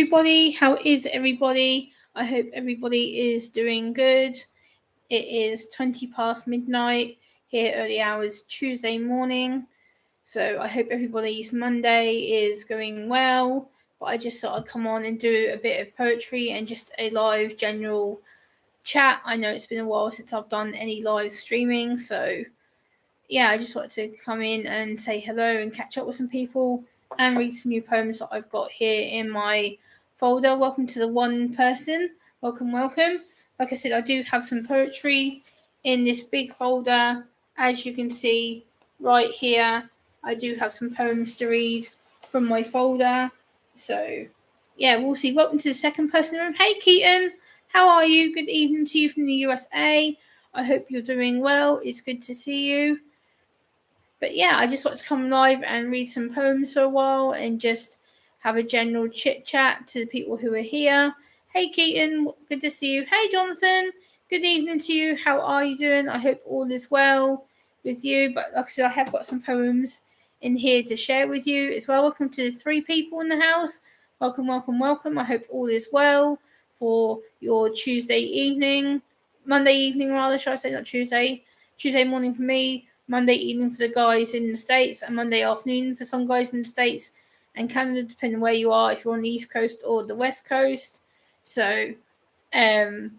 everybody. How is everybody? I hope everybody is doing good. It is 20 past midnight here, early hours Tuesday morning. So I hope everybody's Monday is going well. But I just thought I'd come on and do a bit of poetry and just a live general chat. I know it's been a while since I've done any live streaming. So yeah, I just wanted to come in and say hello and catch up with some people and read some new poems that I've got here in my folder. Welcome to the one person. Welcome. Like I said, I do have some poetry in this big folder. As you can see right here, I do have some poems to read from my folder. So yeah, we'll see. Welcome to the second person in the room. Hey Keaton, how are you? Good evening to you from the USA. I hope you're doing well. It's good to see you. But yeah, I just want to come live and read some poems for a while and just have a general chit chat to the people who are here. Hey Keaton, good to see you. Hey Jonathan, good evening to you. How are you doing? I hope all is well with you. But like I said, I have got some poems in here to share with you as well. Welcome to the 3 people in the house. Welcome. I hope all is well for your Tuesday evening. Monday evening rather, should I say, not Tuesday. Tuesday morning for me. Monday evening for the guys in the States, and Monday afternoon for some guys in the States and Canada, depending where you are, if you're on the East Coast or the West Coast. So, okay,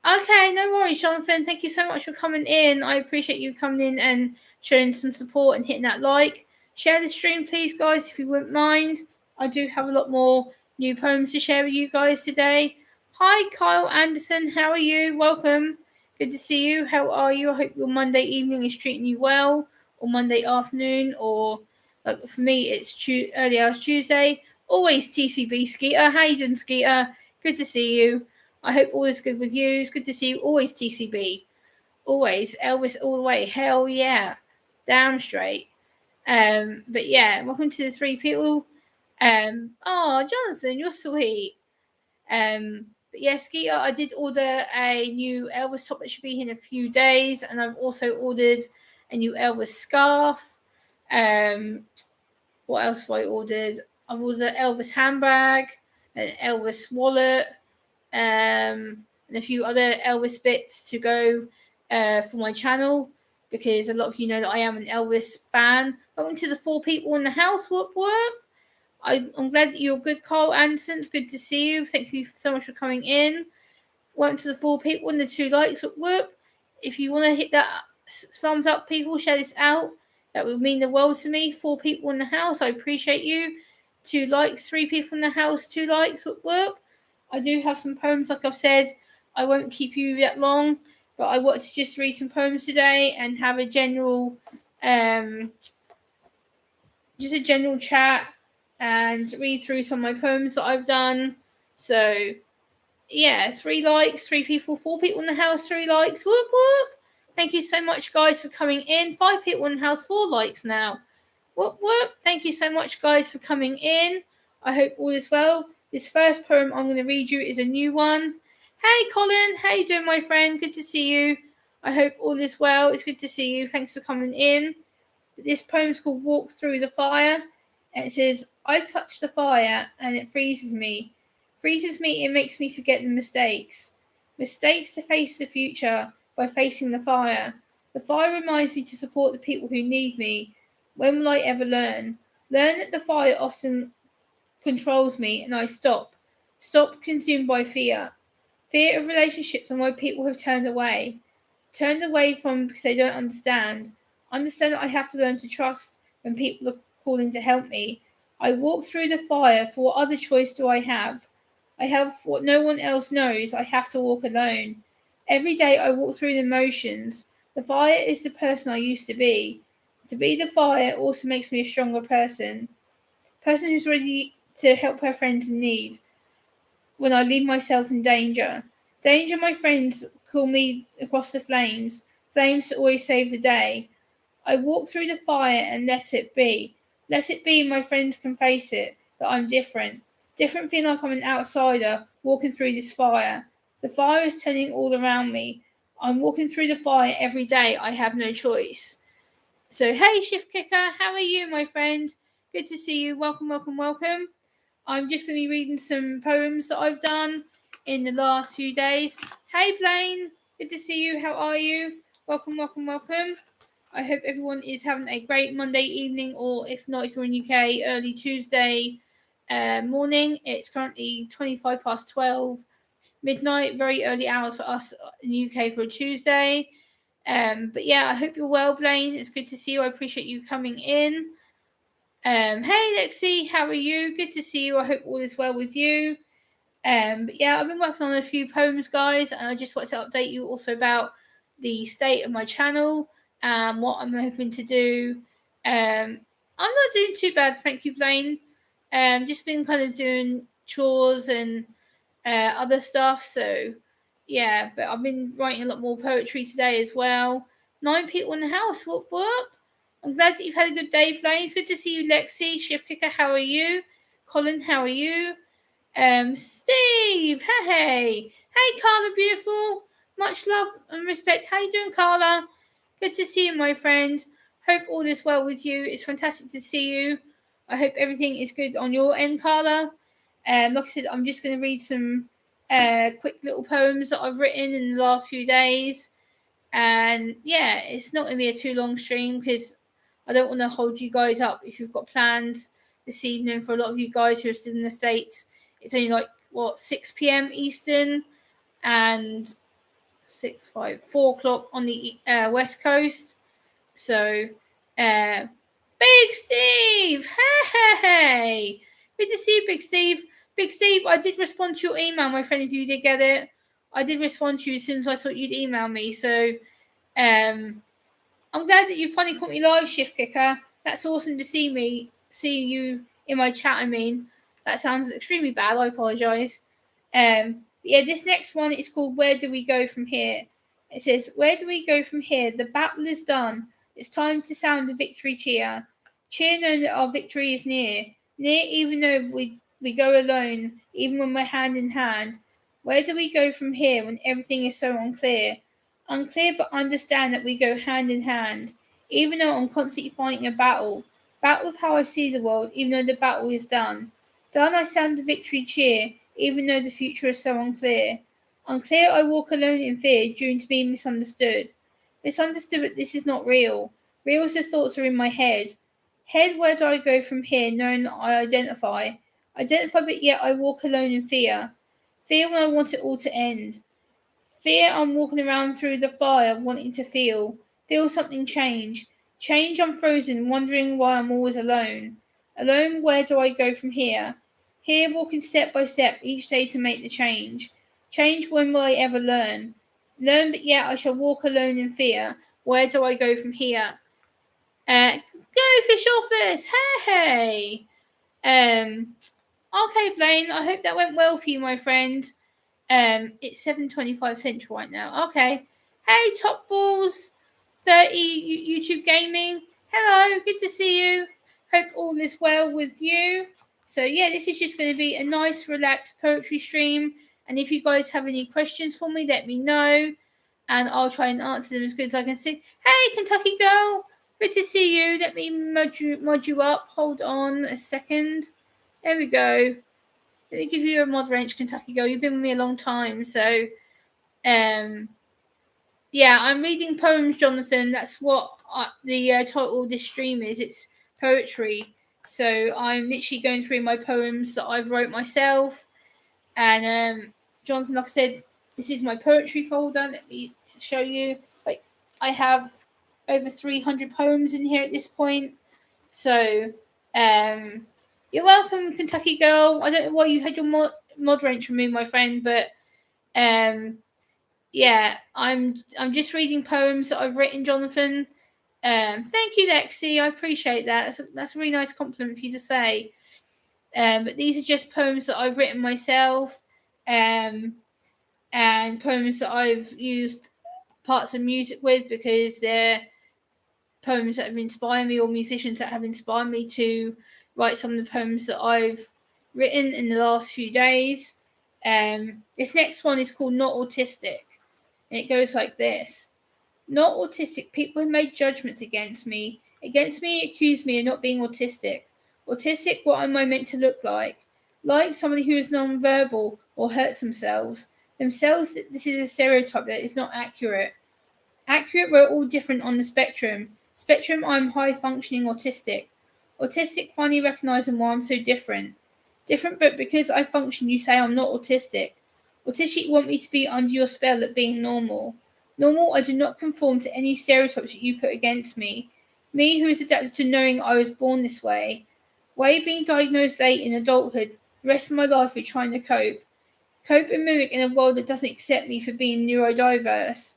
no worries, Jonathan. Thank you so much for coming in. I appreciate you coming in and showing some support and hitting that like. Share the stream, please, guys, if you wouldn't mind. I do have a lot more new poems to share with you guys today. Hi, Kyle Anderson. How are you? Welcome. Good to see you. How are you? I hope your Monday evening is treating you well, or Monday afternoon, or like for me, it's early hours Tuesday. Always TCB, Skeeter. How you doing, Skeeter? Good to see you. I hope all is good with you. It's good to see you. Always TCB. Always Elvis all the way. Hell yeah. Damn straight. But yeah, welcome to the 3 people. Oh, Jonathan, you're sweet. But yeah, Skeeter, I did order a new Elvis top that should be here in a few days, and I've also ordered a new Elvis scarf. What else have I ordered? I've ordered an Elvis handbag, an Elvis wallet, and a few other Elvis bits to go for my channel, because a lot of you know that I am an Elvis fan. Welcome to the 4 people in the house. Whoop whoop. I'm glad that you're good, Carl Anderson. It's good to see you. Thank you so much for coming in. Welcome to the 4 people and the 2 likes. Whoop. If you want to hit that thumbs up, people, share this out. That would mean the world to me. 4 people in the house. I appreciate you. 2 likes, 3 people in the house, 2 likes. Whoop. I do have some poems, like I've said. I won't keep you that long, but I wanted to just read some poems today and have a general, just a general chat and read through some of my poems that I've done. So, yeah, 3 likes, 3 people, 4 people in the house, 3 likes. Whoop, whoop. Thank you so much, guys, for coming in. 5 people in the house, 4 likes now. Whoop, whoop. Thank you so much, guys, for coming in. I hope all is well. This first poem I'm going to read you is a new one. Hey, Colin. How you doing, my friend? Good to see you. I hope all is well. It's good to see you. Thanks for coming in. This poem is called Walk Through the Fire. And it says, I touch the fire and it freezes me. It makes me forget the mistakes. Mistakes to face the future by facing the fire. The fire reminds me to support the people who need me. When will I ever learn? Learn that the fire often controls me and I stop. Stop consumed by fear. Fear of relationships and why people have turned away. Turned away from because they don't understand. Understand that I have to learn to trust when people are calling to help me. I walk through the fire, for what other choice do I have? I have what no one else knows. I have to walk alone. Every day I walk through the motions. The fire is the person I used to be. To be the fire also makes me a stronger person. Person who's ready to help her friends in need. When I leave myself in danger. Danger, my friends call me across the flames. Flames to always save the day. I walk through the fire and let it be. Let it be, my friends can face it, that I'm different. Different, feeling like I'm an outsider, walking through this fire. The fire is turning all around me. I'm walking through the fire every day. I have no choice. So, hey, Shift Kicker, how are you, my friend? Good to see you. Welcome. I'm just going to be reading some poems that I've done in the last few days. Hey Blaine, good to see you. How are you? Welcome. I hope everyone is having a great Monday evening, or if not, if you're in UK, early Tuesday morning. It's currently 25 past 12 midnight, very early hours for us in the UK for a Tuesday. But yeah, I hope you're well, Blaine. It's good to see you. I appreciate you coming in. Hey Lexi, how are you? Good to see you. I hope all is well with you. But yeah, I've been working on a few poems, guys, and I just wanted to update you also about the state of my channel and what I'm hoping to do. I'm not doing too bad, thank you, Blaine. Just been kind of doing chores and other stuff. So yeah, but I've been writing a lot more poetry today as well. 9 people in the house. Whoop whoop. I'm glad that you've had a good day, Blaine. It's good to see you, Lexi. Shift Kicker, how are you? Colin, how are you? Steve, hey. Hey, Carla, beautiful. Much love and respect. How you doing, Carla? Good to see you, my friend. Hope all is well with you. It's fantastic to see you. I hope everything is good on your end, Carla. Like I said, I'm just going to read some quick little poems that I've written in the last few days. And yeah, it's not going to be a too long stream because I don't want to hold you guys up if you've got plans this evening. For a lot of you guys who are still in the States, it's only like 6 p.m. Eastern and 4 o'clock on the West Coast. So Big Steve, hey, good to see you, Big Steve. Big Steve, I did respond to your email, my friend. If you did get it, I did respond to you as soon as I thought you'd email me. So I'm glad that you finally caught me live, Shift Kicker. That's awesome to see you in my chat. I mean, that sounds extremely bad. I apologise. Yeah, this next one is called Where Do We Go From Here? It says, where do we go from here? The battle is done. It's time to sound the victory cheer. Cheer knowing that our victory is near. Near even though we go alone, even when we're hand in hand. Where do we go from here when everything is so unclear? Unclear, but understand that we go hand in hand. Even though I'm constantly fighting a battle. Battle with how I see the world, even though the battle is done. Done, I sound the victory cheer, even though the future is so unclear. Unclear, I walk alone in fear, due to being misunderstood. Misunderstood, but this is not real. Real as the thoughts are in my head. Head, where do I go from here, knowing that I identify? Identify, but yet I walk alone in fear. Fear when I want it all to end. Fear, I'm walking around through the fire, wanting to feel something change. Change, I'm frozen, wondering why I'm always alone. Alone, where do I go from here? Here, walking step by step, each day to make the change. Change, when will I ever learn? Learn, but yet I shall walk alone in fear. Where do I go from here? Go Fish Office, hey! Okay, Blaine, I hope that went well for you, my friend. It's 7:25 Central right now. Okay. Hey, Top Balls 30 YouTube Gaming. Hello, good to see you. Hope all is well with you. So yeah, this is just going to be a nice, relaxed poetry stream. And if you guys have any questions for me, let me know, and I'll try and answer them as good as I can see. Hey, Kentucky Girl, good to see you. Let me mod you up. Hold on a second. There we go. Let me give you a mod wrench, Kentucky Girl. You've been with me a long time, so yeah, I'm reading poems, Jonathan. That's what the title of this stream is. It's poetry. So I'm literally going through my poems that I've wrote myself. And Jonathan, like I said, this is my poetry folder. Let me show you. Like, I have over 300 poems in here at this point. So you're welcome, Kentucky Girl. I don't know why you had your mod wrench removed, my friend, but yeah, I'm just reading poems that I've written, Jonathan. Thank you, Lexi. I appreciate that. That's a really nice compliment for you to say. But these are just poems that I've written myself, and poems that I've used parts of music with, because they're poems that have inspired me, or musicians that have inspired me to write some of the poems that I've written in the last few days. This next one is called Not Autistic, and it goes like this. Not autistic, people have made judgments against me, accused me of not being autistic. Autistic, what am I meant to look like? like somebody who is non-verbal or hurts themselves. This is a stereotype that is not accurate. Accurate, we're all different on the spectrum. I'm high-functioning autistic. Autistic finally recognising why I'm so different. Different, but because I function, you say I'm not autistic. Autistic, you want me to be under your spell at being normal. Normal, I do not conform to any stereotypes that you put against me. Me, who is adapted to knowing I was born this way. Way being diagnosed late in adulthood, the rest of my life with trying to cope. Cope and mimic in a world that doesn't accept me for being neurodiverse.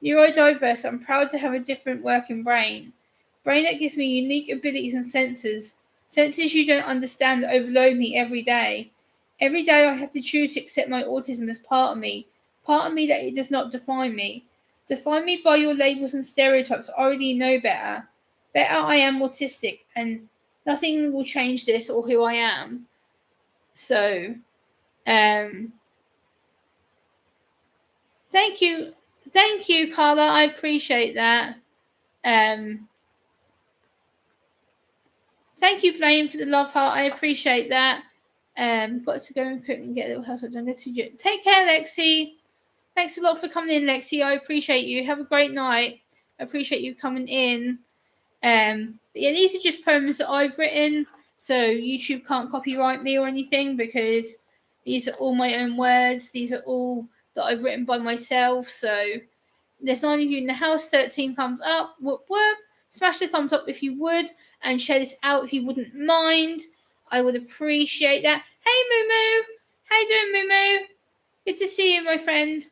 Neurodiverse, I'm proud to have a different working brain. Brain that gives me unique abilities and senses. Senses you don't understand that overload me every day. Every day I have to choose to accept my autism as part of me that it does not define me. Define me by your labels and stereotypes. I already know better. Better I am autistic, and nothing will change this or who I am. So, thank you, Carla. I appreciate that. Thank you, Blaine, for the love heart. I appreciate that. Got to go and cook and get a little household done. Take care, Lexi. Thanks a lot for coming in, Lexi. I appreciate you. Have a great night. I appreciate you coming in. But yeah, these are just poems that I've written, so YouTube can't copyright me or anything because these are all my own words. These are all that I've written by myself. So there's 9 of you in the house. 13 thumbs up. Whoop whoop. Smash the thumbs up if you would, and share this out if you wouldn't mind. I would appreciate that. Hey, Moo. How you doing, Moo? Good to see you, my friend.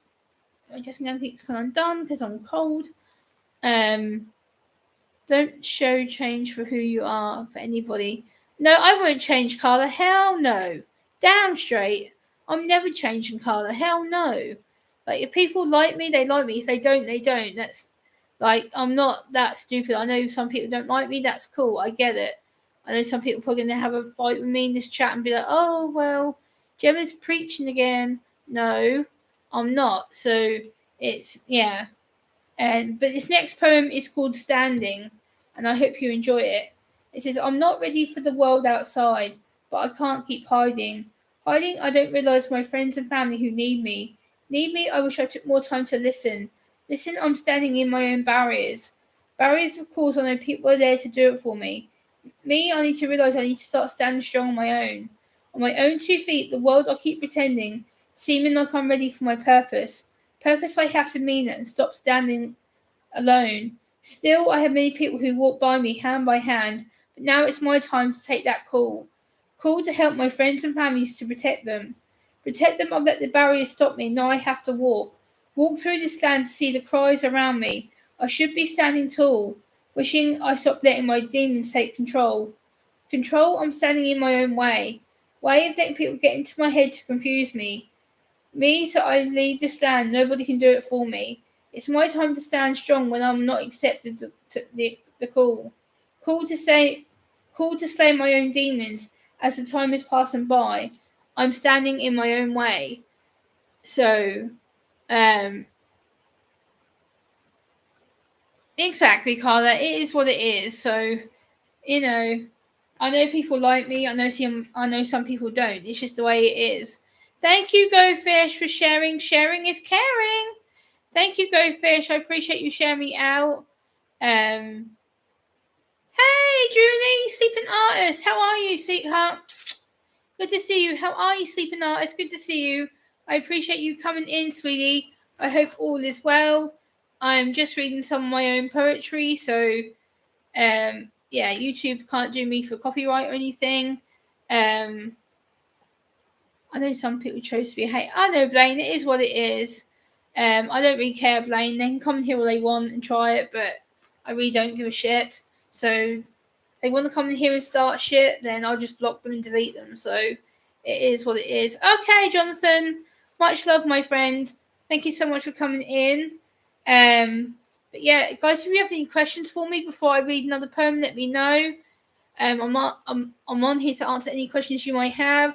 I'm just going to keep going undone because I'm cold. Don't show change for who you are for anybody. No, I won't change, Carla. Hell no. Damn straight. I'm never changing, Carla. Hell no. Like, if people like me, they like me. If they don't, they don't. That's, like, I'm not that stupid. I know some people don't like me. That's cool. I get it. I know some people are probably going to have a fight with me in this chat and be like, oh, well, Gemma's preaching again. No, I'm not. So, it's, yeah. But this next poem is called Standing, and I hope you enjoy it. It says, I'm not ready for the world outside, but I can't keep hiding. Hiding, I don't realise my friends and family who need me. Need me, I wish I took more time to listen. Listen, I'm standing in my own barriers. Barriers, of course, I know people are there to do it for me. Me, I need to realise I need to start standing strong on my own. On my own 2 feet, the world I keep pretending, seeming like I'm ready for my purpose. Purpose I have to mean it and stop standing alone. Still, I have many people who walk by me hand by hand, but now it's my time to take that call. Call to help my friends and families to protect them. Protect them, I've let the barriers stop me, now I have to walk. Walk through this land to see the cries around me. I should be standing tall, wishing I stopped letting my demons take control. Control, I'm standing in my own way. Way of letting people get into my head to confuse me. Me, so I lead this land, nobody can do it for me. It's my time to stand strong when I'm not accepted to the call. Call to slay my own demons as the time is passing by. I'm standing in my own way. So, exactly, Carla. It is what it is. So, you know, I know people like me. I know some people don't. It's just the way it is. Thank you, Go Fish, for sharing. Sharing is caring. Thank you, Go Fish. I appreciate you sharing me out. Hey, Julie, Sleeping Artist. How are you, sweetheart? Good to see you. How are you, Sleeping Artist? Good to see you. I appreciate you coming in, sweetie. I hope all is well. I'm just reading some of my own poetry, so yeah, YouTube can't do me for copyright or anything. I know some people chose to be hate. I know, Blaine, it is what it is. I don't really care, Blaine. They can come in here all they want and try it, but I really don't give a shit. So they want to come in here and start shit, then I'll just block them and delete them. So it is what it is. Okay, Jonathan. Much love, my friend. Thank you so much for coming in. But yeah, guys, if you have any questions for me before I read another poem, let me know. I'm on here to answer any questions you might have.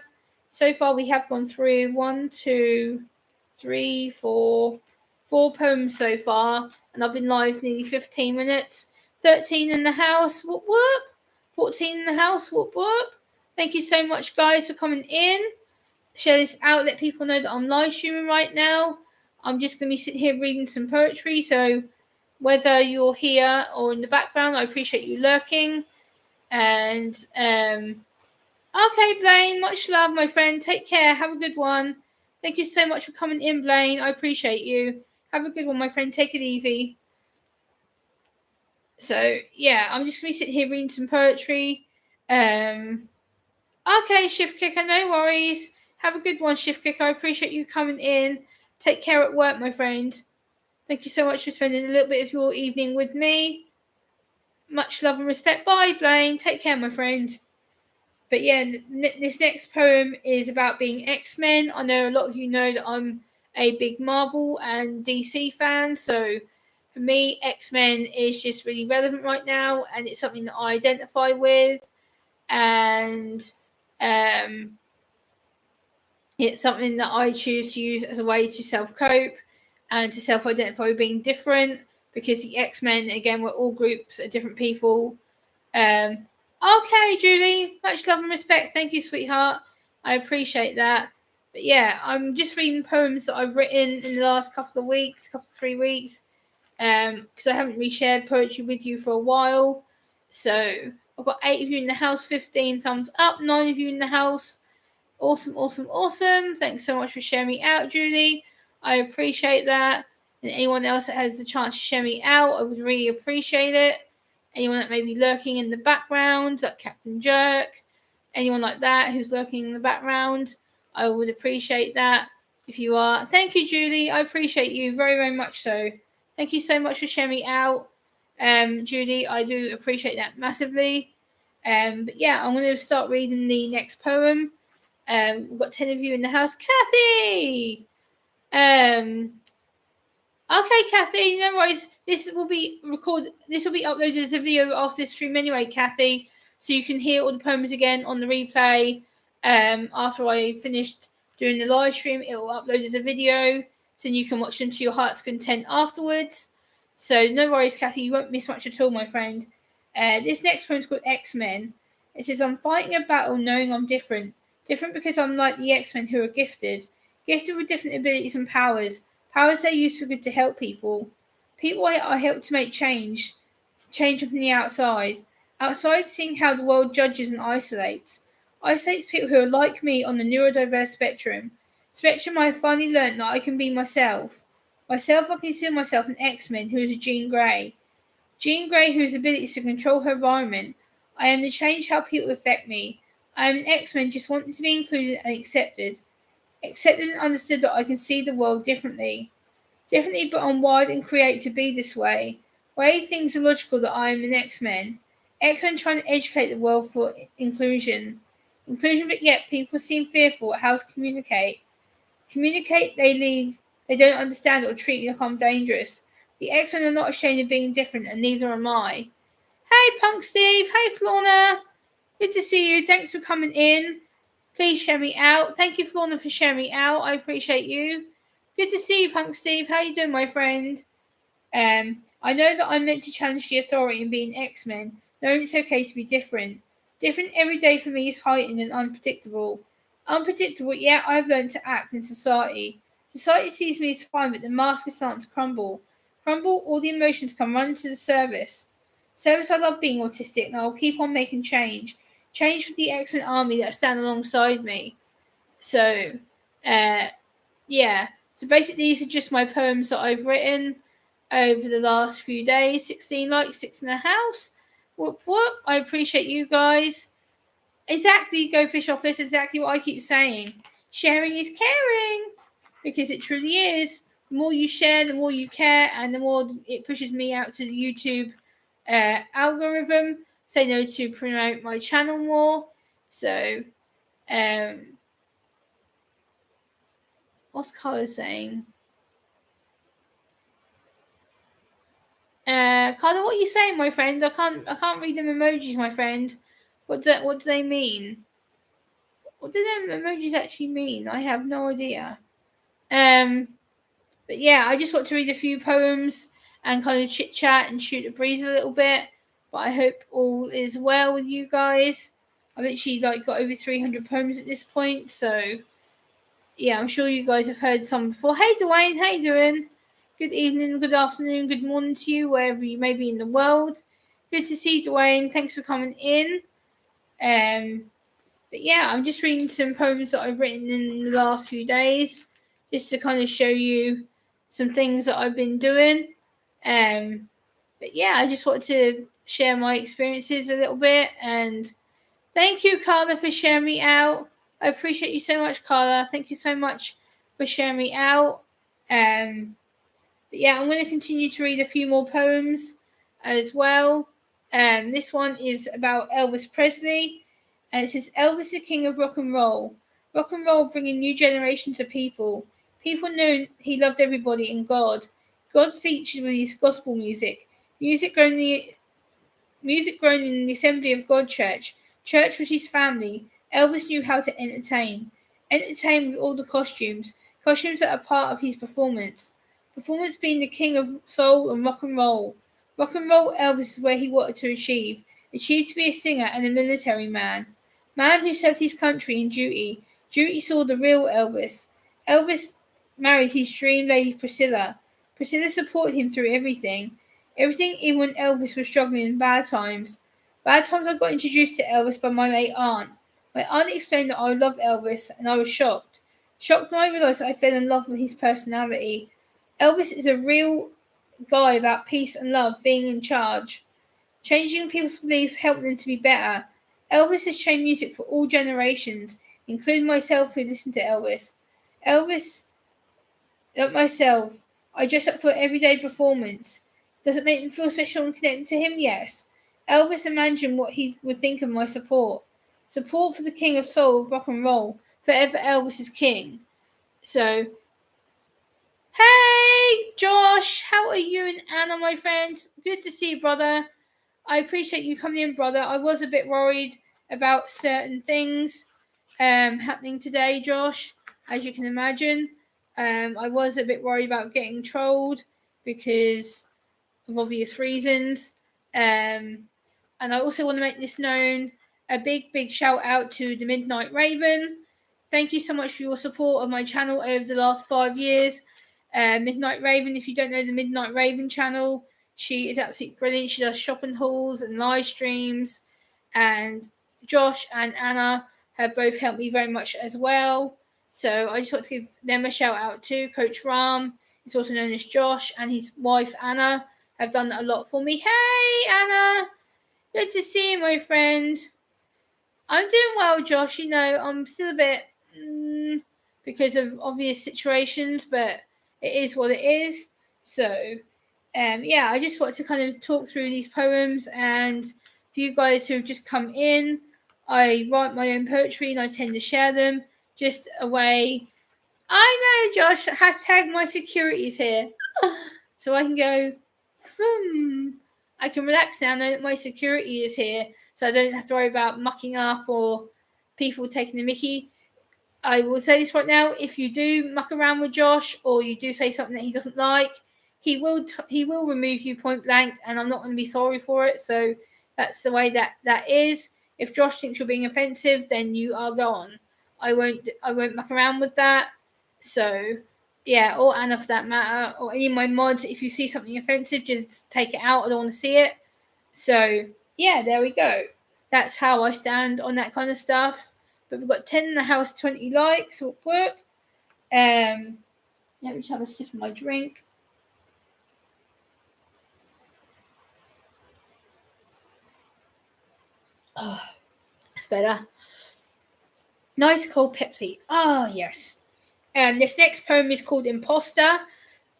So far, we have gone through 1, 2, 3, 4 poems so far, and I've been live nearly 15 minutes. 13 in the house, whoop whoop. 14 in the house, whoop whoop. Thank you so much, guys, for coming in. Share this out, let people know that I'm live streaming right now. I'm just going to be sitting here reading some poetry, so whether you're here or in the background, I appreciate you lurking. And okay, Blaine, much love, my friend. Take care. Have a good one. Thank you so much for coming in, Blaine. I appreciate you. Have a good one, my friend. Take it easy. So yeah, I'm just gonna be sitting here reading some poetry. Okay, Shift Kicker, no worries. Have a good one, Shift Kicker. I appreciate you coming in. Take care at work, my friend. Thank you so much for spending a little bit of your evening with me. Much love and respect. Bye, Blaine. Take care, my friend. But yeah, this next poem is about being X-Men. I know a lot of you know that I'm a big Marvel and DC fan, so for me, X-Men is just really relevant right now, and it's something that I identify with, and it's something that I choose to use as a way to self-cope and to self-identify with being different, because the X-Men, again, we're all groups of different people. Okay, Julie, much love and respect. Thank you, sweetheart. I appreciate that. But yeah, I'm just reading poems that I've written in the last couple of 3 weeks, because I haven't reshared poetry with you for a while. So I've got 8 of you in the house, 15 thumbs up, 9 of you in the house. Awesome, awesome, awesome. Thanks so much for sharing me out, Julie. I appreciate that. And anyone else that has the chance to share me out, I would really appreciate it. Anyone that may be lurking in the background, like Captain Jerk, anyone like that who's lurking in the background, I would appreciate that if you are. Thank you, Julie. I appreciate you very, very much so. Thank you so much for sharing me out, Julie. I do appreciate that massively. But yeah, I'm going to start reading the next poem. We've got 10 of you in the house. Kathy! Okay, Kathy, no worries. This will be uploaded as a video after this stream anyway, Kathy. So you can hear all the poems again on the replay. After I finished doing the live stream, it will upload as a video, so you can watch them to your heart's content afterwards. So no worries, Kathy, you won't miss much at all, my friend. This next poem is called X-Men. It says, I'm fighting a battle knowing I'm different. Different because I'm like the X-Men who are gifted. Gifted with different abilities and powers. Powers they use for good to help people. People I help to make change from the outside. Outside, seeing how the world judges and isolates. Isolates people who are like me on the neurodiverse spectrum. Spectrum I have finally learnt that I can be myself. Myself, I consider myself an X-Men who is a Jean Grey. Jean Grey whose ability to control her environment. I am to change how people affect me. I am an X-Men just wanting to be included and accepted. Accepted and understood that I can see the world differently. Differently, but I'm wired and created to be this way. Way things are logical that I am an X-Men. X-Men trying to educate the world for inclusion. Inclusion, but yet people seem fearful at how to communicate. Communicate, they leave. They don't understand it or treat me like I'm dangerous. The X-Men are not ashamed of being different, and neither am I. Hey, Punk Steve. Hey, Florna. Good to see you. Thanks for coming in. Please share me out. Thank you, Florna, for sharing me out. I appreciate you. Good to see you, Punk Steve. How you doing, my friend? I know that I'm meant to challenge the authority and be an X-Men, knowing it's okay to be different. Different every day for me is heightened and unpredictable. Unpredictable, yet I've learned to act in society. Society sees me as fine, but the mask is starting to crumble. Crumble, all the emotions come running to the surface. Service, I love being autistic, and I will keep on making change. Change for the X-Men army that stand alongside me. So, yeah. So basically, these are just my poems that I've written over the last few days. 16 likes, 6 in the house. Whoop whoop. I appreciate you guys. Exactly, Go Fish Office. Exactly what I keep saying. Sharing is caring, because it truly is. The more you share, the more you care, and the more it pushes me out to the YouTube algorithm. Say no to promote my channel more. So, what's Carla saying? Carla, what are you saying, my friend? I can't read them emojis, my friend. What do they mean? What do them emojis actually mean? I have no idea. But yeah, I just want to read a few poems and kind of chit chat and shoot a breeze a little bit. But I hope all is well with you guys. I've literally got over 300 poems at this point. So yeah, I'm sure you guys have heard some before. Hey Dwayne, how you doing? Good evening, good afternoon, good morning to you, wherever you may be in the world. Good to see you, Dwayne. Thanks for coming in. But yeah, I'm just reading some poems that I've written in the last few days, just to kind of show you some things that I've been doing. But yeah, I just wanted to share my experiences a little bit. And thank you, Carla, for sharing me out. I appreciate you so much, Carla. Thank you so much for sharing me out. But yeah, I'm going to continue to read a few more poems as well. This one is about Elvis Presley. And it says, Elvis, the king of rock and roll. Rock and roll bringing new generations of people. People knew he loved everybody and God. God featured with his gospel music. Music grown in the Assembly of God Church. Church was his family. Elvis knew how to entertain. Entertain with all the costumes. Costumes that are part of his performance. Performance being the king of soul and rock and roll. Rock and roll Elvis is where he wanted to achieve. Achieved to be a singer and a military man. Man who served his country in duty. Duty saw the real Elvis. Elvis married his dream lady Priscilla. Priscilla supported him through everything. Everything, even when Elvis was struggling in bad times. Bad times, I got introduced to Elvis by my late aunt. My aunt explained that I loved Elvis, and I was shocked. Shocked when I realised that I fell in love with his personality. Elvis is a real guy about peace and love, being in charge. Changing people's beliefs, helping them to be better. Elvis has changed music for all generations, including myself who listened to Elvis. Elvis, like myself, I dress up for everyday performance. Does it make me feel special and connected to him? Yes. Elvis, imagine what he would think of my support. Support for the king of soul, rock and roll. Forever Elvis is king. So, hey, Josh, how are you and Anna, my friends? Good to see you, brother. I appreciate you coming in, brother. I was a bit worried about certain things happening today, Josh, as you can imagine. I was a bit worried about getting trolled because of obvious reasons. And I also want to make this known. A big shout out to the Midnight Raven. Thank you so much for your support of my channel over the last 5 years. Midnight Raven, if you don't know the Midnight Raven channel, she is absolutely brilliant. She does shopping hauls and live streams. And Josh and Anna have both helped me very much as well. So I just want to give them a shout out too. Coach Ram, he's also known as Josh, and his wife Anna have done a lot for me. Hey, Anna! Good to see you, my friend. I'm doing well, Josh. You know, I'm still a bit because of obvious situations, but it is what it is. So, yeah, I just want to kind of talk through these poems. And for you guys who have just come in, I write my own poetry and I tend to share them just a way. I know, Josh. Hashtag my security is here. So I can go, I can relax now, know that my security is here, so I don't have to worry about mucking up or people taking the mickey. I will say this right now: if you do muck around with Josh or you do say something that he doesn't like, he will remove you point blank, and I'm not going to be sorry for it. So that's the way that is. If Josh thinks you're being offensive, then you are gone. I won't muck around with that. So yeah, or Anna for that matter, or any of my mods, if you see something offensive, just take it out. I don't want to see it. So yeah, there we go. That's how I stand on that kind of stuff. But we've got 10 in the house, 20 likes. Work. Let me just have a sip of my drink. Oh, that's better. Nice cold Pepsi. Oh, yes. This next poem is called Imposter.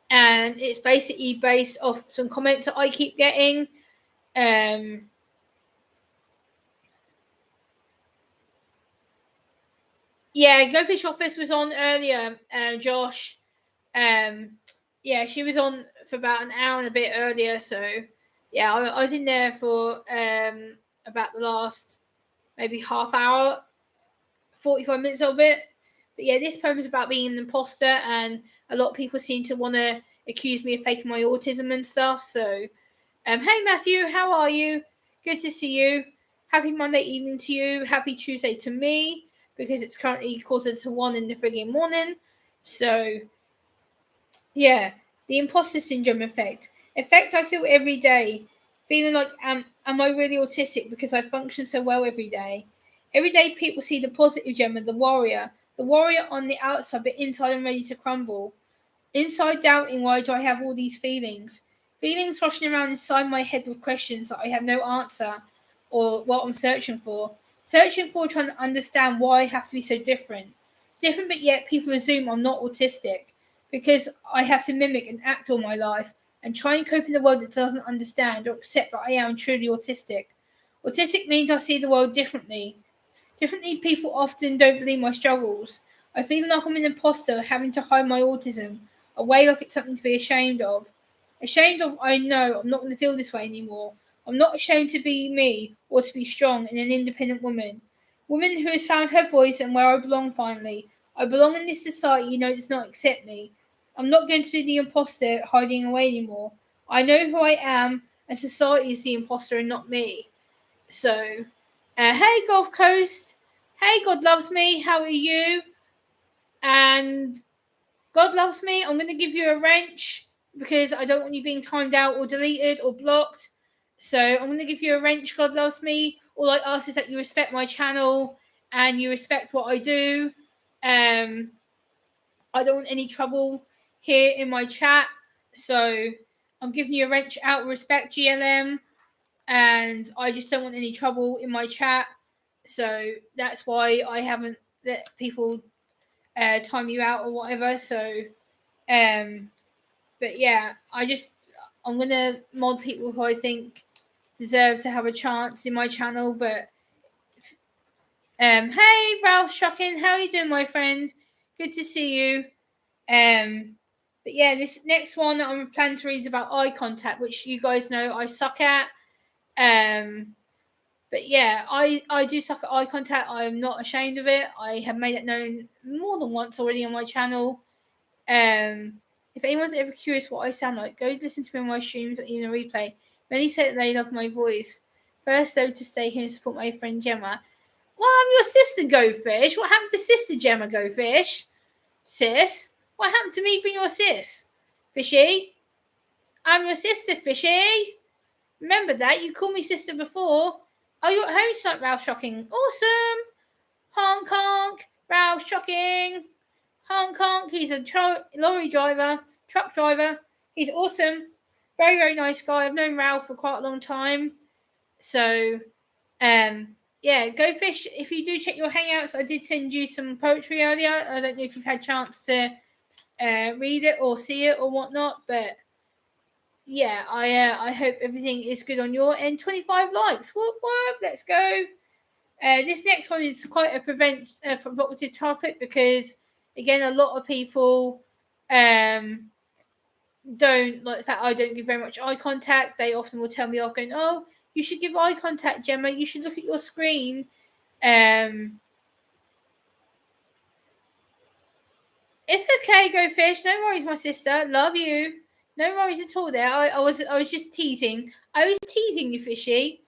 And it's basically based off some comments that I keep getting. Yeah, Go Fish Office was on earlier, Josh. Yeah, she was on for about an hour and a bit earlier. So, yeah, I was in there for about the last maybe half hour, 45 minutes of it. But yeah, this poem is about being an imposter, and a lot of people seem to want to accuse me of faking my autism and stuff. So, hey Matthew, how are you? Good to see you. Happy Monday evening to you. Happy Tuesday to me, because it's currently 1:45 in the frigging morning. So, yeah, the imposter syndrome effect I feel every day, feeling like am I really autistic because I function so well every day. Every day people see the positive Gemma, the warrior on the outside, but inside I'm ready to crumble. Inside doubting, why do I have all these feelings? Feelings rushing around inside my head with questions that I have no answer or what I'm searching for. Searching for, trying to understand why I have to be so different. Different, but yet people assume I'm not autistic because I have to mimic and act all my life and try and cope in a world that doesn't understand or accept that I am truly autistic. Autistic means I see the world differently. Differently, people often don't believe my struggles. I feel like I'm an imposter having to hide my autism, away like it's something to be ashamed of. Ashamed of, I know I'm not going to feel this way anymore. I'm not ashamed to be me or to be strong and an independent woman. Woman who has found her voice and where I belong finally. I belong in this society does not accept me. I'm not going to be the imposter hiding away anymore. I know who I am, and society is the imposter and not me. So, hey Gulf Coast, hey God loves me, how are you? And God loves me, I'm going to give you a wrench because I don't want you being timed out or deleted or blocked. So I'm going to give you a wrench, God loves me. All I ask is that you respect my channel and you respect what I do. I don't want any trouble here in my chat. So I'm giving you a wrench out of respect, GLM. And I just don't want any trouble in my chat. So that's why I haven't let people time you out or whatever. So, but yeah, I'm gonna mod people who I think deserve to have a chance in my channel. But hey Ralph Shocking, how are you doing, my friend? Good to see you. But yeah, this next one that I'm planning to read is about eye contact, which you guys know I suck at. But yeah, I do suck at eye contact. I am not ashamed of it. I have made it known more than once already on my channel. If anyone's ever curious what I sound like, go listen to me on my streams or even a replay. Many say that they love my voice. First, though, to stay here and support my friend Gemma. Well, I'm your sister, Go Fish. What happened to sister Gemma, Go Fish? Sis? What happened to me being your sis? Fishy? I'm your sister, Fishy. Remember that? You called me sister before. Oh, you're at home tonight, Ralph Shocking. Awesome. Honk honk. Ralph Shocking. Honk honk. He's a lorry driver, truck driver. He's awesome. Very, very nice guy. I've known Ralph for quite a long time. So, yeah, Go Fish. If you do check your hangouts, I did send you some poetry earlier. I don't know if you've had a chance to read it or see it or whatnot, but yeah, I hope everything is good on your end. 25 likes. Whoop whoop. Let's go. This next one is quite a provocative topic because, again, a lot of people don't like the fact I don't give very much eye contact. They often will tell me off going, oh, you should give eye contact, Gemma. You should look at your screen. It's okay, Go Fish. No worries, my sister. Love you. No worries at all there. I was just teasing. I was teasing you, Fishy.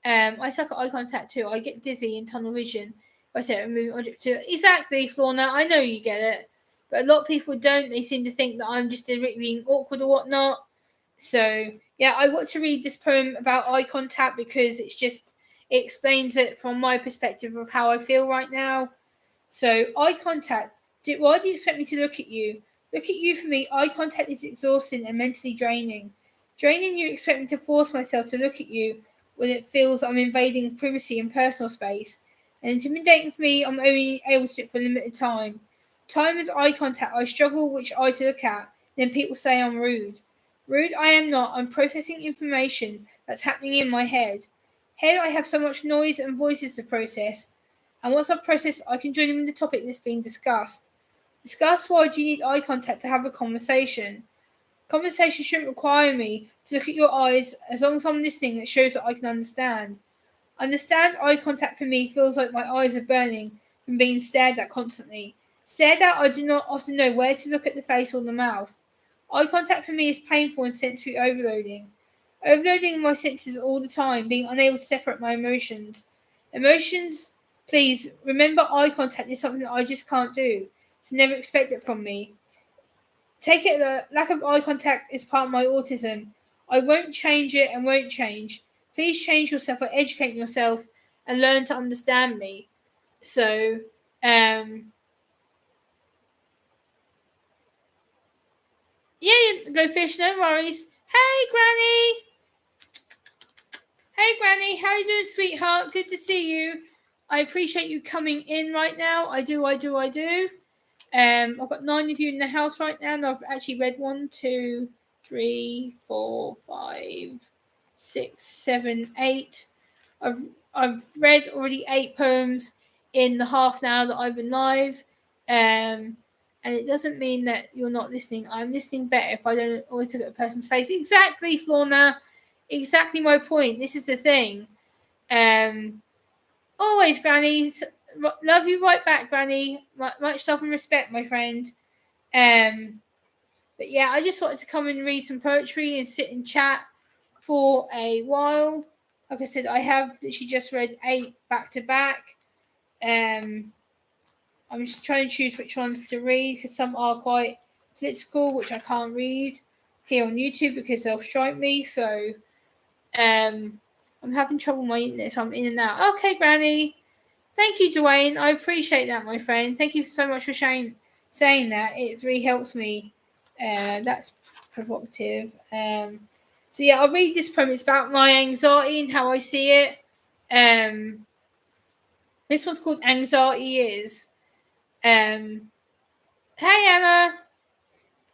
I suck at eye contact too. I get dizzy in tunnel vision. I say a moving object too. Exactly, Florna. I know you get it. But a lot of people don't. They seem to think that I'm just being awkward or whatnot. So, yeah, I want to read this poem about eye contact because it explains it from my perspective of how I feel right now. So, eye contact. Why do you expect me to look at you? Look at you for me. Eye contact is exhausting and mentally draining. Draining, you expect me to force myself to look at you when it feels I'm invading privacy and personal space. And intimidating for me, I'm only able to do it for a limited time. Time is eye contact. I struggle which eye to look at. Then people say I'm rude. Rude I am not. I'm processing information that's happening in my head. I have so much noise and voices to process. And once I've processed, I can join them in the topic that's being discussed. Discuss why do you need eye contact to have a conversation. Conversation shouldn't require me to look at your eyes. As long as I'm listening, it shows that I can understand. Understand eye contact for me feels like my eyes are burning from being stared at constantly. Stared at, I do not often know where to look at the face or the mouth. Eye contact for me is painful and sensory overloading. overloading my senses all the time, being unable to separate my emotions. Emotions, please remember, eye contact is something that I just can't do, so never expect it from me. Take it that lack of eye contact is part of my autism. I won't change it and won't change. Please change yourself or educate yourself and learn to understand me. So, yeah, go fish, no worries. Hey, Granny! Hey, Granny, how you doing, sweetheart? Good to see you. I appreciate you coming in right now. I do. I've got 9 of you in the house right now, and I've actually read 1, 2, 3, 4, 5, 6, 7, 8. I've read already 8 poems in the half an hour that I've been live. And it doesn't mean that you're not listening. I'm listening better if I don't always look at a person's face. Exactly, Florna. Exactly my point. This is the thing. Always, Grannies. Love you right back, Granny. Much love and respect, my friend. But yeah, I just wanted to come and read some poetry and sit and chat for a while. Like I said, I have literally just read 8 back to back. I'm just trying to choose which ones to read because some are quite political, which I can't read here on YouTube because they'll strike me. So I'm having trouble with my internet, so I'm in and out. Okay, Granny. Thank you, Dwayne. I appreciate that, my friend. Thank you so much for saying that. It really helps me. That's provocative. So yeah, I'll read this poem. It's about my anxiety and how I see it. This one's called Anxiety Is. Hey, Anna.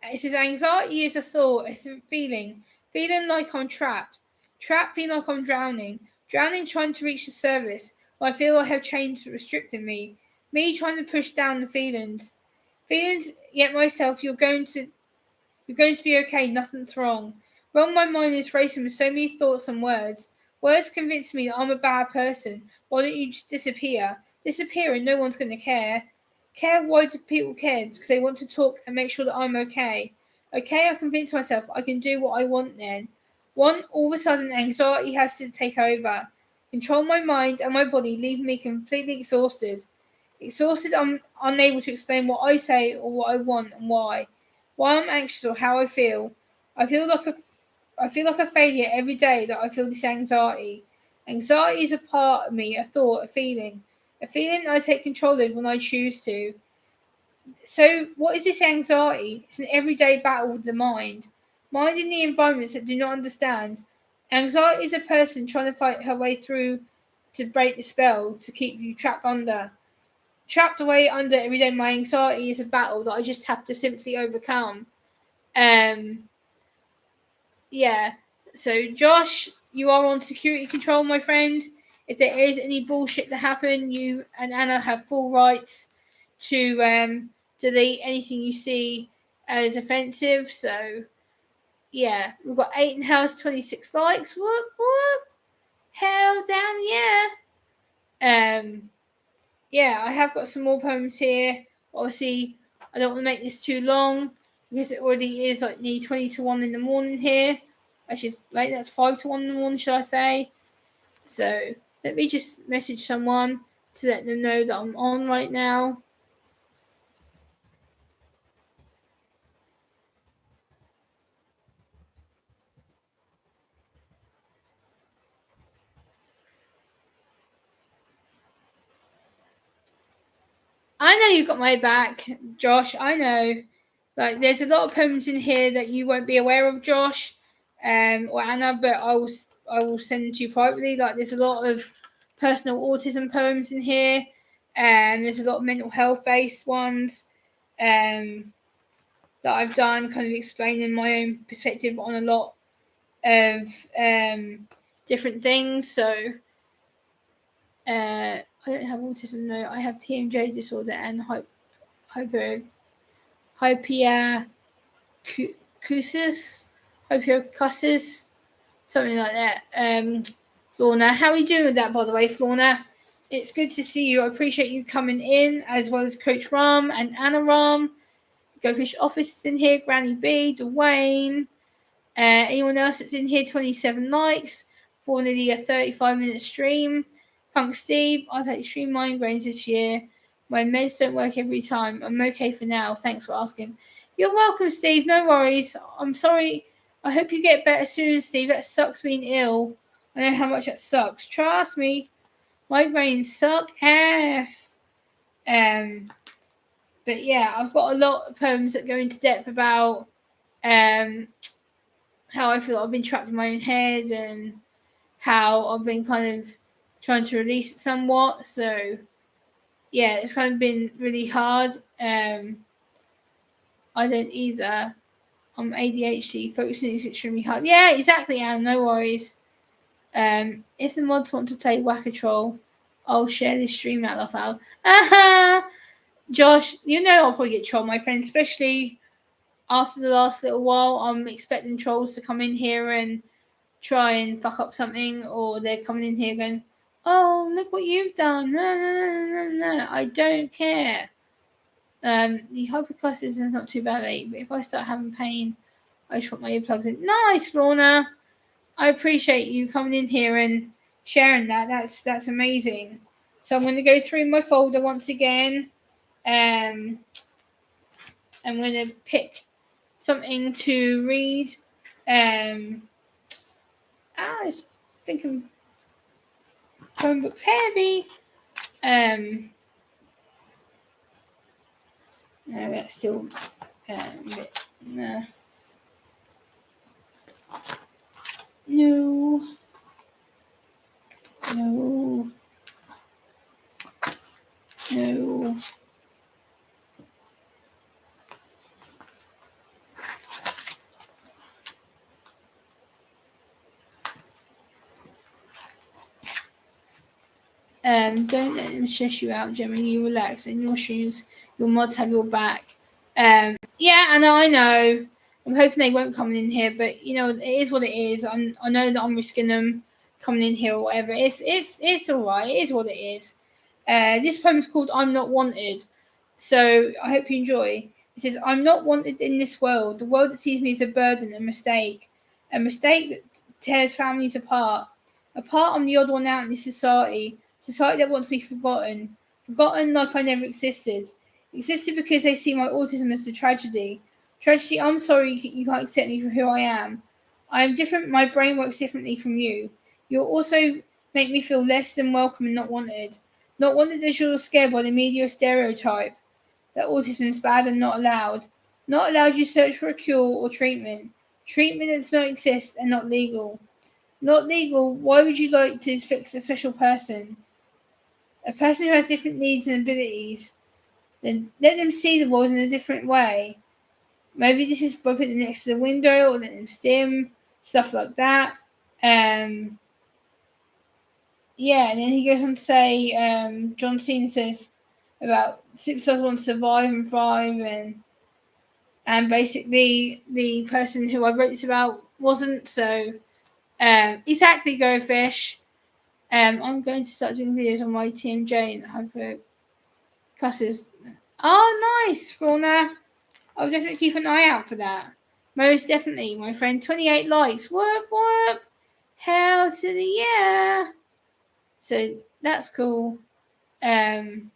It says, anxiety is a thought, a feeling like I'm trapped, feeling like I'm drowning, trying to reach the surface, where I feel I have chains restricting me trying to push down the feelings, yet myself, you're going to be okay, nothing's wrong. My mind is racing with so many thoughts and words. Words convince me that I'm a bad person. Why don't you just disappear? Disappear and no one's going to care. Why do people care? Because they want to talk and make sure that I'm okay. Okay, I convince myself I can do what I want then. All of a sudden, anxiety has to take over. Control my mind and my body, leaving me completely exhausted. I'm unable to explain what I say or what I want and why. Why I'm anxious or how I feel. I feel like a failure every day that I feel this anxiety. Anxiety is a part of me, a thought, a feeling I take control of when I choose to. So, what is this anxiety? It's an everyday battle with the mind. Mind in the environments that do not understand. Anxiety is a person trying to fight her way through to break the spell, to keep you trapped away under every day. My anxiety is a battle that I just have to simply overcome. Yeah. So, Josh, you are on security control, my friend. If there is any bullshit to happen, you and Anna have full rights to delete anything you see as offensive. So, yeah, we've got 8 in house, 26 likes. Whoop whoop. Hell damn yeah. Yeah, I have got some more poems here. Obviously, I don't want to make this too long because it already is like nearly 20 to 1 in the morning here. Actually, like that's 5 to 1 in the morning, should I say? So let me just message someone to let them know that I'm on right now. I know you got my back, Josh. I know. Like, there's a lot of poems in here that you won't be aware of, Josh, or Anna, but I will send them to you privately. Like, there's a lot of personal autism poems in here, and there's a lot of mental health based ones, that I've done, kind of explaining my own perspective on a lot of different things. So, I don't have autism. No, I have TMJ disorder and hyperacousis, something like that. Florna, how are you doing with that, by the way, Florna? It's good to see you. I appreciate you coming in, as well as Coach Ram and Anna Ram. Go Fish Office is in here, Granny B, Dwayne, Anyone else that's in here? 27 likes for nearly a 35-minute stream. Punk Steve, I've had extreme migraines this year. My meds don't work every time. I'm okay for now. Thanks for asking. You're welcome, Steve. No worries. I'm sorry. I hope you get better soon, Steve. That sucks being ill. I know how much that sucks. Trust me. Migraines suck ass. But yeah, I've got a lot of poems that go into depth about how I feel I've been trapped in my own head and how I've been kind of trying to release it somewhat. So yeah, it's kind of been really hard. I don't either. I'm ADHD. Focusing is extremely hard. Yeah, exactly, Anne. No worries. If the mods want to play Whack-A-Troll, I'll share this stream out loud. Aha! Josh, you know I'll probably get trolled, my friend, especially after the last little while. I'm expecting trolls to come in here and try and fuck up something, or they're coming in here going, "Oh, look what you've done." No. I don't care. The hypercusis is not too bad, but if I start having pain, I just put my earplugs in. Nice, Lorna. I appreciate you coming in here and sharing that. That's amazing. So I'm going to go through my folder once again. I'm going to pick something to read. I was thinking phone book's heavy. No, that's still a bit. No. Don't let them stress you out, Gemma. You relax. In your shoes, your mods have your back. Yeah, I know. I'm hoping they won't come in here, but you know, it is what it is. I know that I'm risking them coming in here or whatever. It's all right. It is what it is. This poem is called "I'm Not Wanted," so I hope you enjoy. It says, "I'm not wanted in this world. The world that sees me as a burden, a mistake that tears families apart. I'm the odd one out in this society that wants me forgotten like I never existed because they see my autism as the tragedy. I'm sorry you can't accept me for who I am. I am different. My brain works differently from you. You'll also make me feel less than welcome and not wanted. Not wanted as you're scared by the media stereotype that autism is bad and not allowed. Not allowed you search for a cure or treatment. Treatment that does not exist and not legal. Not legal, why would you like to fix a special person? A person who has different needs and abilities. Then let them see the world in a different way. Maybe this is by putting them next to the window or letting them stim, stuff like that. Yeah, and then he goes on to say, John Cena says about superstars want to survive and thrive, and basically the person who I wrote this about wasn't. So exactly, Go Fish. I'm going to start doing videos on my TMJ and hyper cusses. Oh, nice, Fauna. I'll definitely keep an eye out for that. Most definitely, my friend. 28 likes. Whoop. Hell to the yeah. So that's cool. Definitely,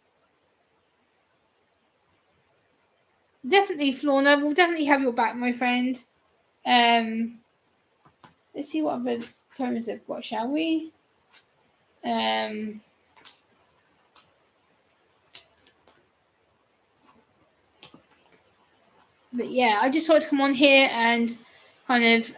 Florna. We'll definitely have your back, my friend. Let's see what other poems they've got, shall we? But yeah, I just wanted to come on here and kind of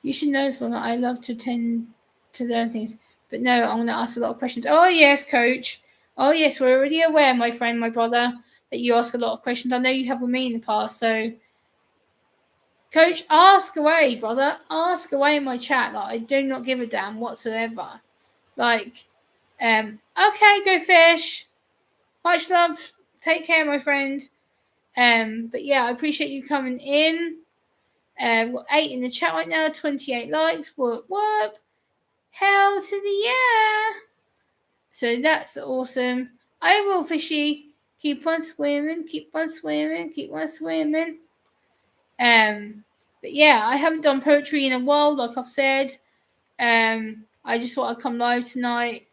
you should know, Florna, I love to tend to learn things. But no, I'm going to ask a lot of questions. Oh, yes, Coach. Oh, yes, we're already aware, my friend, my brother, that you ask a lot of questions. I know you have with me in the past. So, Coach, ask away, brother. Ask away in my chat. Like, I do not give a damn whatsoever. Like, okay, Go Fish. Much love. Take care, my friend. But yeah, I appreciate you coming in. We've got 8 in the chat right now, 28 likes. Whoop. Hell to the yeah. So that's awesome. I will, Fishy. Keep on swimming. But yeah, I haven't done poetry in a while, like I've said. I just thought I'd come live tonight,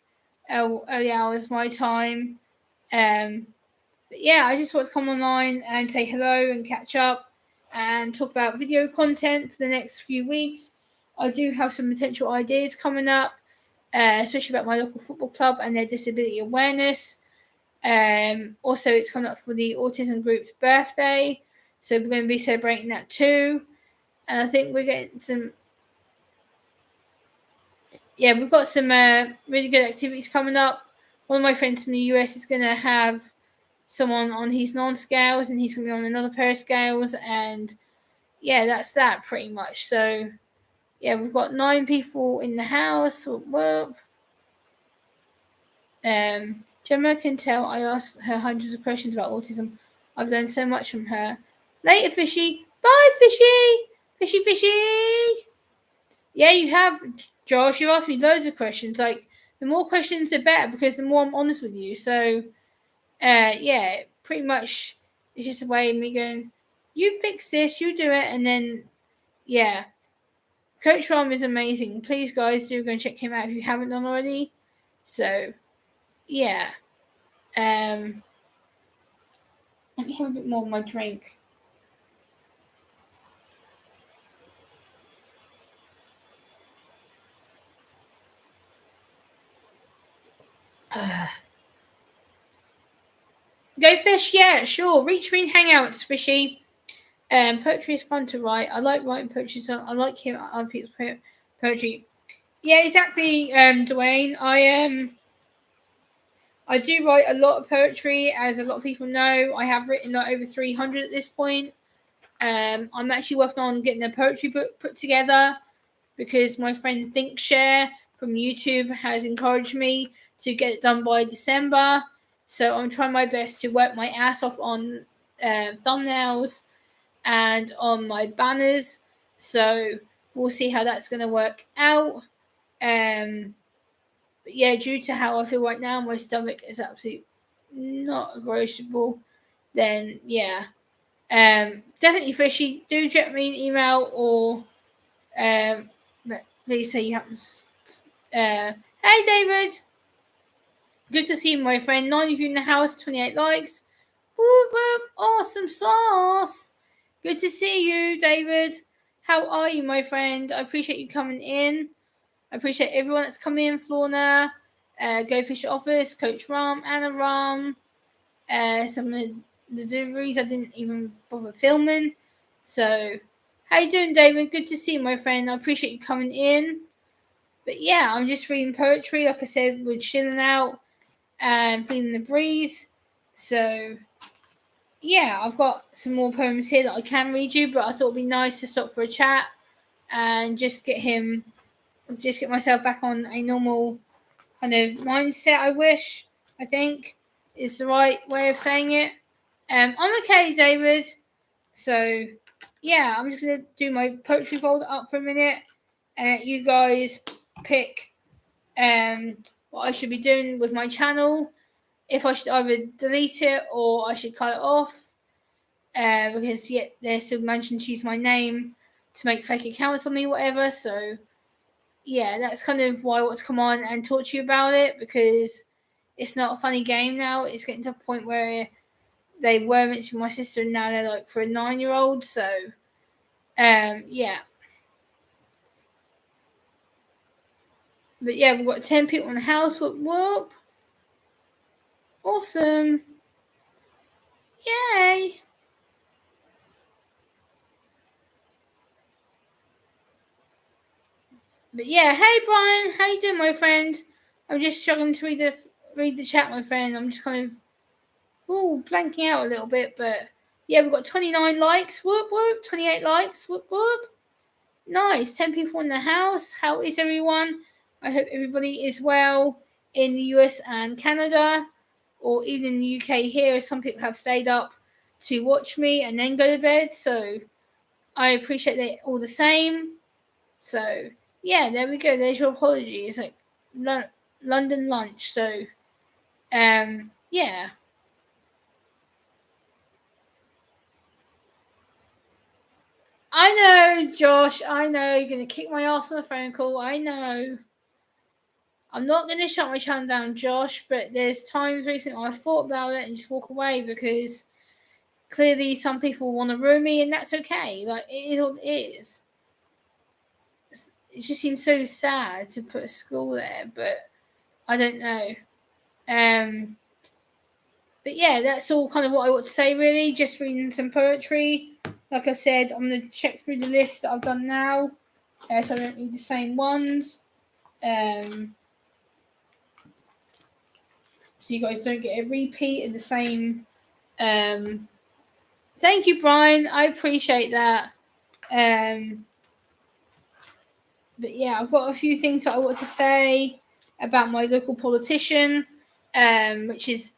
early hours my time. But yeah, I just want to come online and say hello and catch up and talk about video content for the next few weeks. I do have some potential ideas coming up, especially about my local football club and their disability awareness. Also, it's coming up for the autism group's birthday, so we're going to be celebrating that too. And I think we're getting some. Yeah, we've got some really good activities coming up. One of my friends from the US is going to have someone on his non-scales, and he's going to be on another pair of scales. And yeah, that's that pretty much. So yeah, we've got 9 people in the house. Whoop. Gemma can tell I asked her hundreds of questions about autism. I've learned so much from her. Later, Fishy. Bye, Fishy. Fishy, Fishy. Yeah, you have, Josh. You asked me loads of questions. Like, the more questions, the better, because the more I'm honest with you. So, yeah, pretty much it's just a way of me going, you fix this, you do it, and then, yeah. Coach Rom is amazing. Please, guys, do go and check him out if you haven't done already. So, yeah. Let me have a bit more of my drink. Go fish, yeah, sure. Reach me in hangouts, Fishy. Poetry is fun to write. I like writing poetry, so I like hearing other people's poetry. Yeah, exactly, Dwayne. I do write a lot of poetry, as a lot of people know. I have written like over 300 at this point. I'm actually working on getting a poetry book put together, because my friend ThinkShare from YouTube has encouraged me to get it done by December. So I'm trying my best to work my ass off on thumbnails and on my banners. So we'll see how that's going to work out. But yeah, due to how I feel right now, my stomach is absolutely not negotiable. Then yeah, definitely Fishy. Do drop me an email, or please say you have. Hey David, good to see you, my friend. 9 of you in the house, 28 likes. Whoop whoop, awesome sauce. Good to see you, David. How are you, my friend? I appreciate you coming in. I appreciate everyone that's come in. Florna, Go Fish Office, Coach Ram, Anna Ram, some of the deliveries I didn't even bother filming. So, how you doing, David? Good to see you, my friend. I appreciate you coming in. But yeah, I'm just reading poetry. Like I said, we're chilling out and feeling the breeze. So, yeah, I've got some more poems here that I can read you, but I thought it'd be nice to stop for a chat and just get myself back on a normal kind of mindset. I think is the right way of saying it. I'm okay, David. So yeah, I'm just gonna do my poetry folder up for a minute and let you guys pick what I should be doing with my channel. If I should either delete it or I should cut it off. Because yeah, they're still managing to use my name to make fake accounts on me, whatever. So yeah, that's kind of why I want to come on and talk to you about it, because it's not a funny game now. It's getting to a point where they were meant to be my sister, and now they're like for a 9-year-old. So yeah. But yeah, we've got 10 people in the house. Whoop. Awesome. Yay. But yeah, hey Brian, how you doing, my friend? I'm just struggling to read the chat, my friend. I'm just kind of blanking out a little bit, but yeah, we've got 29 likes. Whoop. 28 likes. Whoop. Nice. 10 people in the house. How is everyone? I hope everybody is well in the US and Canada, or even in the UK here. Some people have stayed up to watch me and then go to bed, so I appreciate that all the same. So yeah, there we go. There's your apology. It's like London lunch. So yeah. I know, Josh. I know you're going to kick my ass on a phone call. I know. I'm not going to shut my channel down, Josh, but there's times recently I thought about it and just walk away because clearly some people want to ruin me, and that's okay. Like, it is what it is. It just seems so sad to put a school there, but I don't know. But yeah, that's all kind of what I want to say, really. Just reading some poetry. Like I said, I'm going to check through the list that I've done now, so I don't need the same ones. So you guys don't get a repeat of the same. Thank you, Brian. I appreciate that. But yeah, I've got a few things that I want to say about my local politician, which is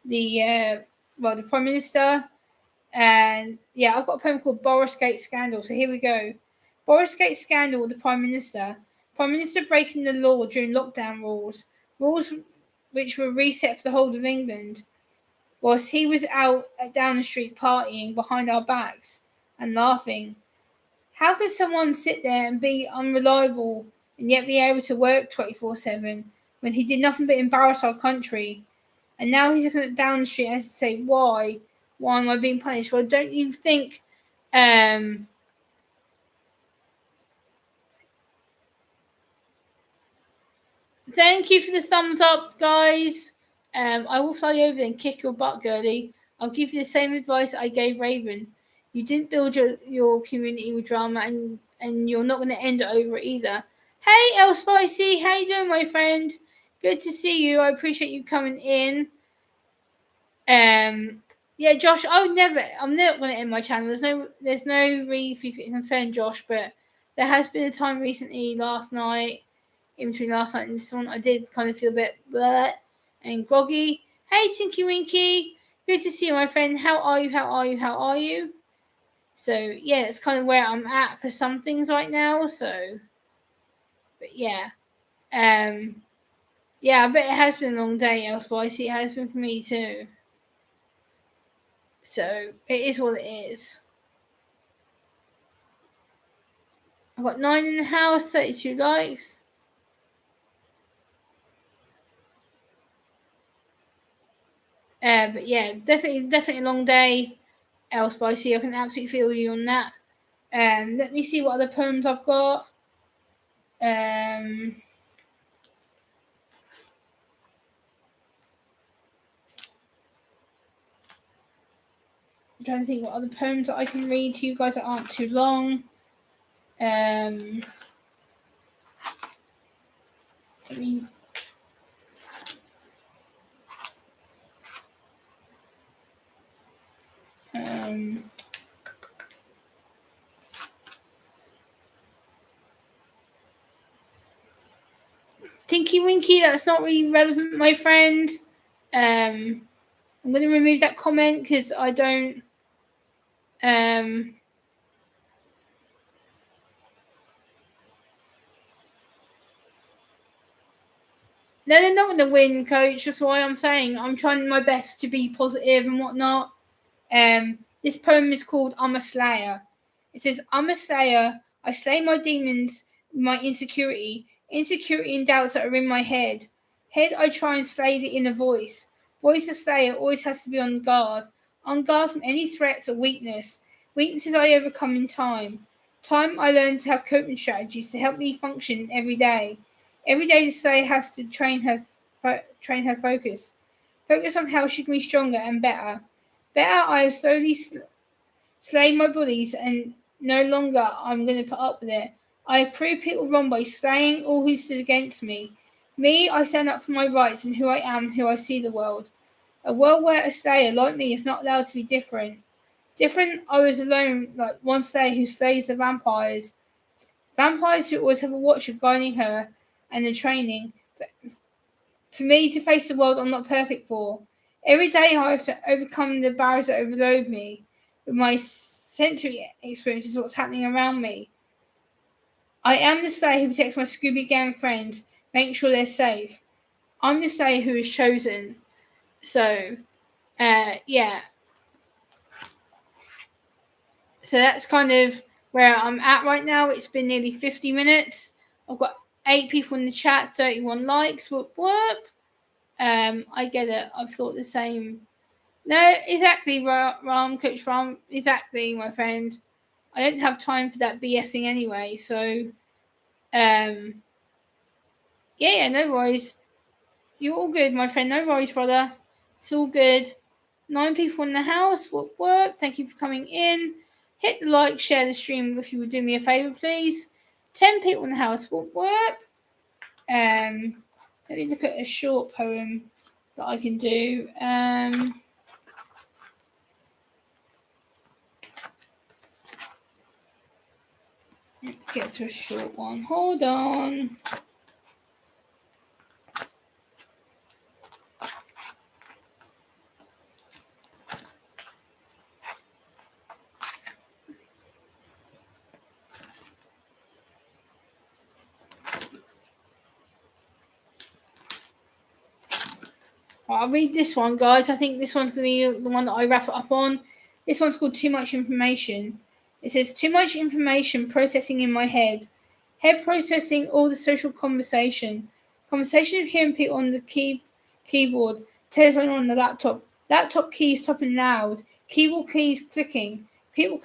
the Prime Minister. And yeah, I've got a poem called Boris Gate Scandal. So here we go. Boris Gate Scandal with the Prime Minister. Prime Minister breaking the law during lockdown rules which were reset for the whole of England, whilst he was out down the street partying behind our backs and laughing. How can someone sit there and be unreliable and yet be able to work 24/7 when he did nothing but embarrass our country? And now he's looking down the street and has to say, why? Why am I being punished? Well, don't you think thank you for the thumbs up, guys. I will fly over and kick your butt, girlie. I'll give you the same advice I gave Raven. You didn't build your community with drama, and you're not going to end it over it either. Hey, El Spicy, how you doing, my friend? Good to see you. I appreciate you coming in. Yeah, Josh, I'm not going to end my channel. There's no reason for you to get concerned, Josh, but there has been a time recently, last night, in between last night and this one, I did kind of feel a bit bleh and groggy. Hey, Tinky Winky, good to see you, my friend. How are you? How are you? How are you? So yeah, it's kind of where I'm at for some things right now. So, but yeah, yeah, I bet it has been a long day, El Spicy. It has been for me too. So it is what it is. I've got 9 in the house, 32 likes. But yeah, definitely a long day, El Spicy. I can absolutely feel you on that. Let me see what other poems I've got. I'm trying to think what other poems that I can read to you guys that aren't too long. Let me. Tinky Winky, that's not really relevant, my friend. I'm going to remove that comment because I don't. No, they're not going to win, Coach. That's why I'm saying I'm trying my best to be positive and whatnot. This poem is called I'm a Slayer. It says, I'm a slayer. I slay my demons, my insecurity and doubts that are in my head. Head, I try and slay the inner voice. Voice of slayer always has to be on guard from any threats or weakness. Weaknesses I overcome in time. Time I learn to have coping strategies to help me function every day. Every day the slayer has to train her focus. Focus on how she can be stronger and better. Better, I have slowly slayed my bullies, and no longer I'm going to put up with it. I have proved people wrong by slaying all who stood against me. Me, I stand up for my rights and who I am and who I see the world. A world where a slayer like me is not allowed to be different. Different, I was alone, like one slayer who slays the vampires. Vampires who always have a watcher guiding her and the training. But for me to face the world I'm not perfect for. Every day I have to overcome the barriers that overload me. With my sensory experiences of what's happening around me. I am the slayer who protects my Scooby Gang friends, making sure they're safe. I'm the slayer who is chosen. So, yeah. So that's kind of where I'm at right now. It's been nearly 50 minutes. I've got 8 people in the chat, 31 likes. Whoop whoop. I get it. I've thought the same. No, exactly, Ram, Coach Ram. Exactly, my friend. I don't have time for that BSing anyway. So, yeah, no worries. You're all good, my friend. No worries, brother. It's all good. 9 people in the house. Whoop whoop. Thank you for coming in. Hit the like, share the stream if you would do me a favour, please. 10 people in the house. Whoop whoop. Let me look at a short poem that I can do. Get to a short one. Hold on. I'll read this one, guys. I think this one's going to be the one that I wrap it up on. This one's called Too Much Information. It says, too much information processing in my head. Head processing all the social conversation. Conversation of hearing people on the keyboard. Telephone on the laptop. Laptop keys tapping loud. Keyboard keys clicking. People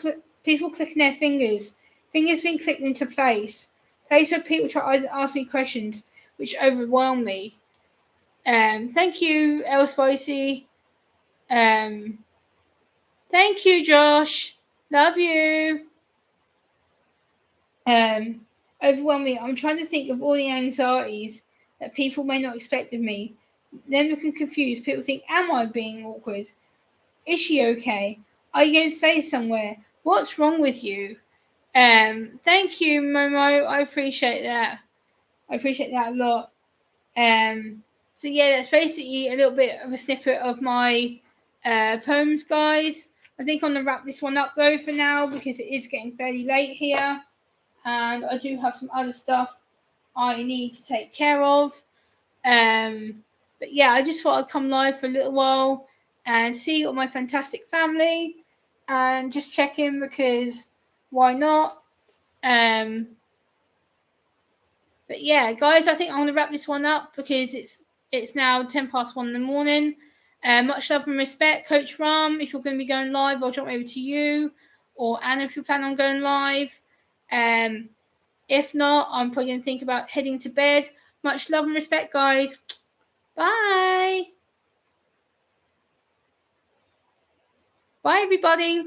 clicking their fingers. Fingers being clicked into place. Place where people try to ask me questions, which overwhelm me. Thank you, El Spicy. Thank you, Josh. Love you. Overwhelming. I'm trying to think of all the anxieties that people may not expect of me. Then looking confused. People think, am I being awkward? Is she okay? Are you going to say somewhere? What's wrong with you? Thank you, Momo. I appreciate that. I appreciate that a lot. So yeah, that's basically a little bit of a snippet of my poems, guys. I think I'm going to wrap this one up though for now because it is getting fairly late here. And I do have some other stuff I need to take care of. But yeah, I just thought I'd come live for a little while and see all my fantastic family and just check in because why not? But yeah, guys, I think I'm going to wrap this one up because it's now 10 past 1 in the morning. Much love and respect, Coach Ram. If you're going to be going live, I'll jump over to you. Or Anna, if you plan on going live. If not, I'm probably going to think about heading to bed. Much love and respect, guys. Bye. Bye, everybody.